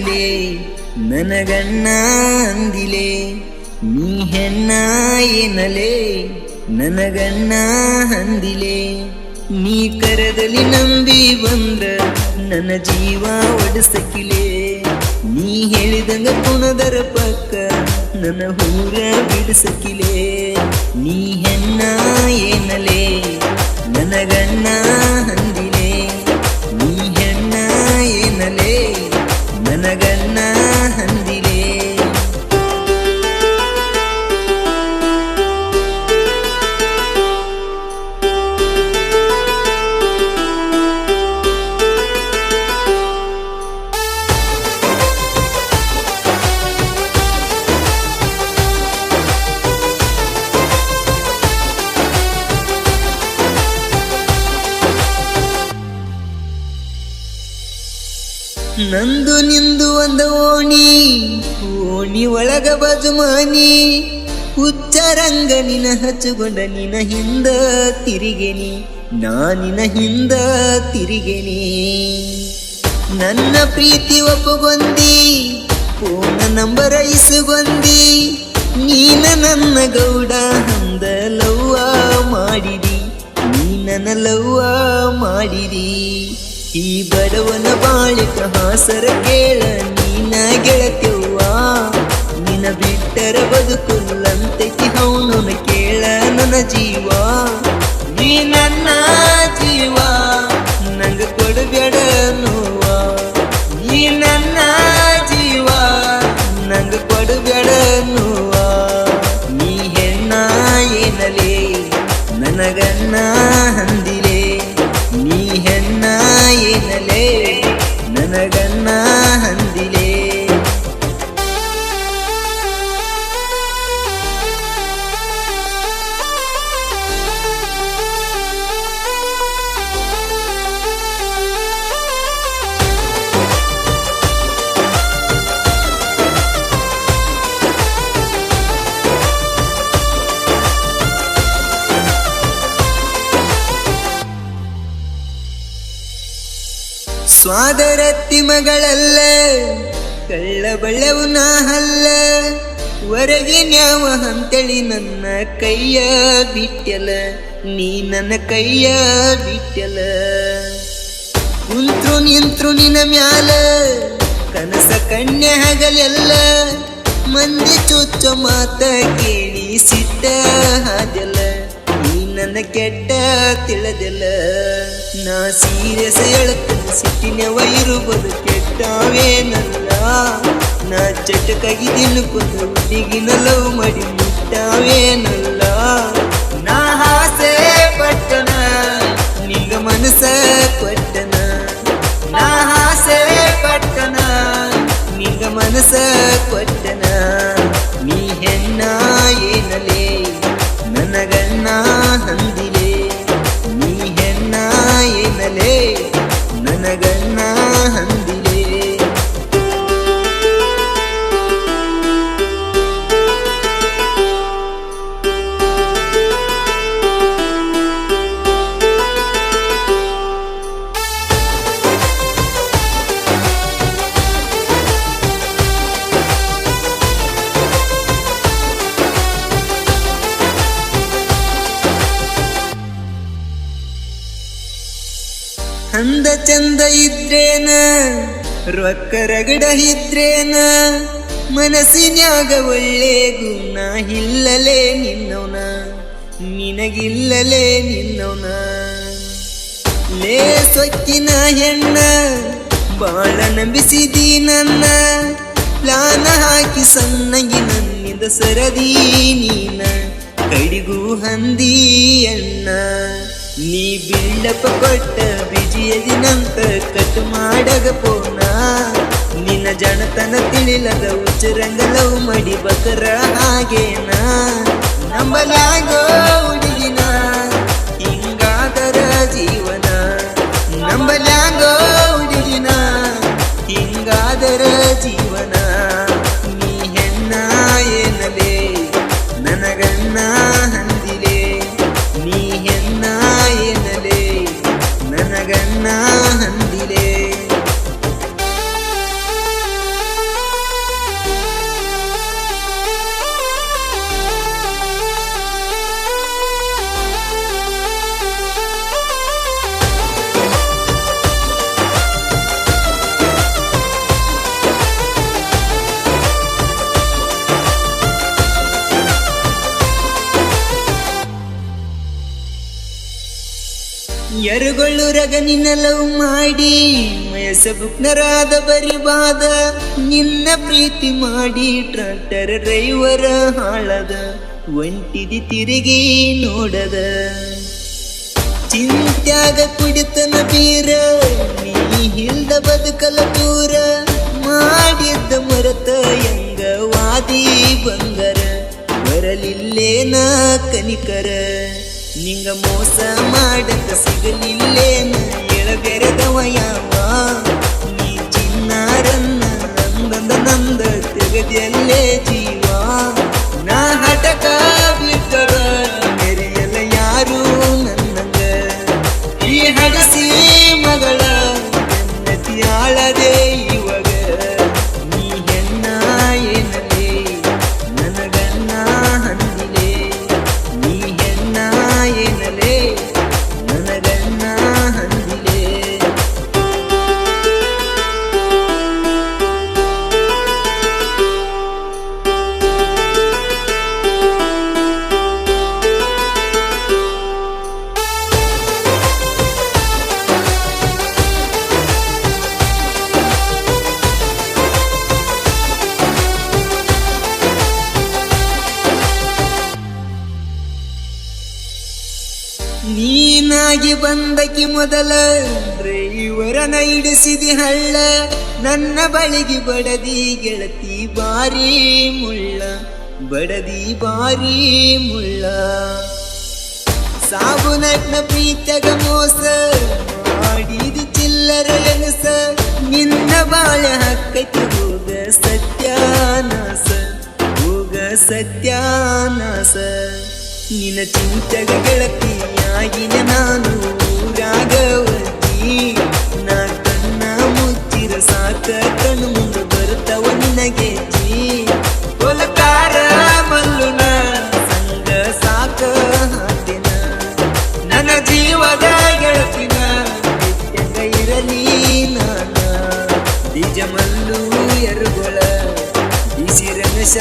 ಏನಲೇ ನನಗಣ್ಣ ಅಂದಿಲೆ ನೀ ಹೆಣ್ಣ ಏನಲೇ ನನಗಣ್ಣ ಅಂದಿಲೆ ನೀ ಕರದಲ್ಲಿ ನಂಬಿ ಬಂದ್ರ ನನ್ನ ಜೀವ ಒಡಸಕಿಲೆ ನೀ ಹೇಳಿದಂಗ ಪುನದರ ಪಕ್ಕ ನನ್ನ ಹೂರ ಬಿಡಿಸಕಿಲೆ ನೀ ಹೆಣ್ಣ ಏನಲೇ ನನಗಣ್ಣ ಅಂದಿಲೆ ನೀ ಹೆಣ್ಣ ಏನಲೇ ನನಗಣ್ಣ ಅಂದಿಲೆ ನಂದು ನಿಂದು ಒಂದ ಓಣಿ ಒಳಗ ಬಜುಮಾನಿ ಹುಚ್ಚರಂಗ ನಿನ ಹಚ್ಚುಗೊಂಡ ನಿನ ಹಿಂದ ತಿರಿಗೆನಿ ನಾನಿನ ಹಿಂದ ತಿರಿಗೆನಿ ನನ್ನ ಪ್ರೀತಿ ಒಪ್ಪುಗೊಂದಿ ಫೋನ್ ನಂಬರ ಇಸುಗೊಂದಿ ನೀನ ನನ್ನ ಗೌಡ ಹಂದ ಲವ್ವ ಮಾಡಿದಿ ನೀ ನನ್ನ ಲವ್ವ ಮಾಡಿದಿ ಈ ಬಡವನ ಬಾಳಿಕ ಹಾಸರ ಕೇಳ ನೀನ ಗೆಳತ್ಯವ್ವ ನಿನ ಬಿಟ್ಟರ ಬದುಕುಲ್ಲಂತೈತಿ ಹೌನನ ಕೇಳ ನನ್ನ ಜೀವ ನೀ ನನ್ನ ಜೀವ ನಂಗ ಕೊಡಬೇಡ ನೋವ ನೀ ನನ್ನ ಜೀವ ನಂಗ ಕೊಡಬೇಡ ನೋವ ನೀ ಹೆಣ್ಣ ಏನಲೇ ನನಗಣ್ಣ ಅಂದಿಲೆ ನೀ ಹೆಣ್ಣ ಏನಲೇ ನನಗಣ್ಣ ಅಂದಿಲೆ ಸ್ವಾದರತ್ತಿ ಮಗಳಲ್ಲ ಕಳ್ಳ ಬಳ್ಳೆವು ನಾ ಹಲ್ಲ ಹೊರಗಿನ್ಯಾವ ಅಂತೇಳಿ ನನ್ನ ಕೈಯ ಬಿಟ್ಟಲ ನೀ ನನ್ನ ಕೈಯ ಬಿಟ್ಟಲ ಕುಂತ್ರು ನಿಂತ್ರು ನಿನ್ನ ಮ್ಯಾಲ ಕನಸ ಕಣ್ಣೆ ಹಗಲೆಲ್ಲ ಮಂದಿ ಚುಚ್ಚ ಮಾತ ಕೇಳಿ ಸಿಟ್ಟ ಹಾದೆಲ್ಲ ನೀ ನನ್ನ ಕೆಟ್ಟ ತಿಳಿದೆಲ್ಲ ನಾ ಸೀರಿಯಸ್ ಹೇಳ್ತೇನೆ ಸಿಟ್ಟಿನವ ಇರುವುದು ಕೆಟ್ಟವೇನಲ್ಲ ನಾ ಚಟಕಾಗಿದ್ದೀನಿ ಕೊಂದು ಹುಡುಗಿನ ಲವ್ ಮಾಡಿ ಮುಟ್ಟವೇನಲ್ಲ ನಾ ಆಸೆ ಪಟ್ಟನ ನಿಂಗ ಮನಸ ಕೊಟ್ಟನ ನಾ ಆಸೆ ಪಟ್ಟನ ನಿಂಗ ಮನಸ ಕೊಟ್ಟನ ನೀ ಹೆಣ್ಣ ಏನಲೇ ನನಗಣ್ಣ ಅಂದಿಲೆ ನೀ ಹೆಣ್ಣ ಏನಲೇ ನನಗಣ್ಣ ಅಂದಿಲೆ ಅಂದ ಚಂದ ಇದ್ರೇನ ರೊಕ್ಕ ರಗಡ ಇದ್ರೇನ ಮನಸ್ಸಿನ್ಯಾಗ ಒಳ್ಳೆ ಗುಣ ಇಲ್ಲಲೇ ನಿನ್ನವನ ನಿನಗಿಲ್ಲಲೇ ನಿನ್ನವನ ಲೇ ಸೊಕ್ಕಿನ ಹೆಣ್ಣ ಬಾಳ ನಂಬಿಸಿದಿ ನನ್ನ ಪ್ಲಾನ ಹಾಕಿ ಸಣ್ಣಗಿ ನನ್ನಿಂದ ಸರದಿ ನೀನ ಕಡಿಗೂ ಹಂದಿ ಅಣ್ಣ ನೀ ಬಿಲ್ಡಪ್ಪ ಕೊಟ್ಟ ಬಿಜಿಯದಿನಂತ ಕಟ್ ಮಾಡಗ ಪೋನ ನಿನ್ನ ಜನತನ ತಿಳಿಲದ ಉಚ್ಚರಂಗ ಲವ್ ಮಾಡಿ ಬಕರ ಹಾಗೇನ ನಂಬಲಾಗೋ ಹುಡುಗಿನ ಹಿಂಗಾದರ ಜೀವನ ನಂಬಲಾಗೋ ಹುಡುಗಿನ ಹಿಂಗಾದರ ಜೀವನ ನೀ ಹೆಣ್ಣ ಏನಲೇ ನನಗಣ್ಣ ಅಂದಿಲೆ ನೀ ಹೆಣ್ಣ ಏನಲೇ ನನಗಣ್ಣ ಅಂದಿಲೆ ಎರುಗೊಳ್ಳು ರಗನಿನ ಲವ್ ಮಾಡಿ ಮಯಸಬುಕ್ನರಾದ ಬರಿಬಾದ ನಿನ್ನ ಪ್ರೀತಿ ಮಾಡಿ ಟ್ರಾಕ್ಟರ್ ಡ್ರೈವರ ಹಾಳದ ಒಂಟಿದಿ ತಿರುಗಿ ನೋಡದ ಚಿಂತ್ಯಾಗ ಕುಡಿತನ ಬೀರ ನೀ ಹಿಲ್ದ ಬದುಕಲ ದೂರ ಮಾಡಿದ್ದ ಮರತ ಎಂಗ ವಾದಿ ಬಂಗರ ಬರಲಿಲ್ಲೇನ ಕನಿಕರ ನಿಂಗ ಮೋಸ ಮಾಡಕ ಸಿಗಲಿಲ್ಲೇನ ಎಳಬೆರೆದವ ಯಾವ ನೀ ಚಿನ್ನಾರನ್ನ ನಂದ ತೆಗದೆಲ್ಲೇ ಜೀವ ನಾ ಹಟಕ ಬಿಟ್ಟರ ಮೆರೆಯಲ್ಲ ಯಾರು ನನ್ನಂಗ ಈ ಹಡಸಿ ಮಗಳ ಹೆಂಡತಿ ಆಳದೆ ಇವಾಗ ನೀ ಹೆಣ್ಣ ಏನಲೇ ನನಗನ್ನ ಹಂದಿಲೆ ನೀ ಹೆಣ್ಣ ಏನಲೇ ನನಗನ್ನ ಹಂದಿಲೆ ನೀನಾಗಿ ಬಂದಕಿ ಮೊದಲ ಡ್ರೈವರನ ಇಡಿಸಿದಿ ಹಳ್ಳ ನನ್ನ ಬಳಿಗೆ ಬಡದಿ ಗೆಳತಿ ಬಾರಿ ಮುಳ್ಳ ಬಡದಿ ಬಾರಿ ಮುಳ್ಳ ಸಾಬುನಟ್ನ ಪ್ರೀತ್ಯಾಗ ಮೋಸ ಮಾಡಿದಿ ಚಿಲ್ಲರ ಎನಸ ನಿನ್ನ ಬಾಳೆ ಹಕ್ಕೈತಿ ಹೋಗ ಸತ್ಯಾನಾಸ ಹೋಗ ಸತ್ಯಾನಾಸ ನಿನ್ನ ಚಿಂತೆಗ ಗೆಳತಿಯಾಗಿನ ನಾನು ರಾಗವತಿ ನಾ ಕಣ್ಣ ಮುಚ್ಚಿರ ಸಾಕ ಕಣ್ಣು ಮುಂದೆ ಬರುತ್ತವ ನಿನಗೆ ಜೀ ಕೊಲಕಾರ ಮಲ್ಲುನ ಸಂಗ ಸಾಕ ಹಾತಿನ ನನ್ನ ಜೀವದ ಗೆಳತಿನ ನಿತ್ಯಂಗ ಇರಲಿ ನಾನ ಬೀಜ ಮಲ್ಲು ಎರುಗೊಳ ಬಿಸಿ ರಂಗಶ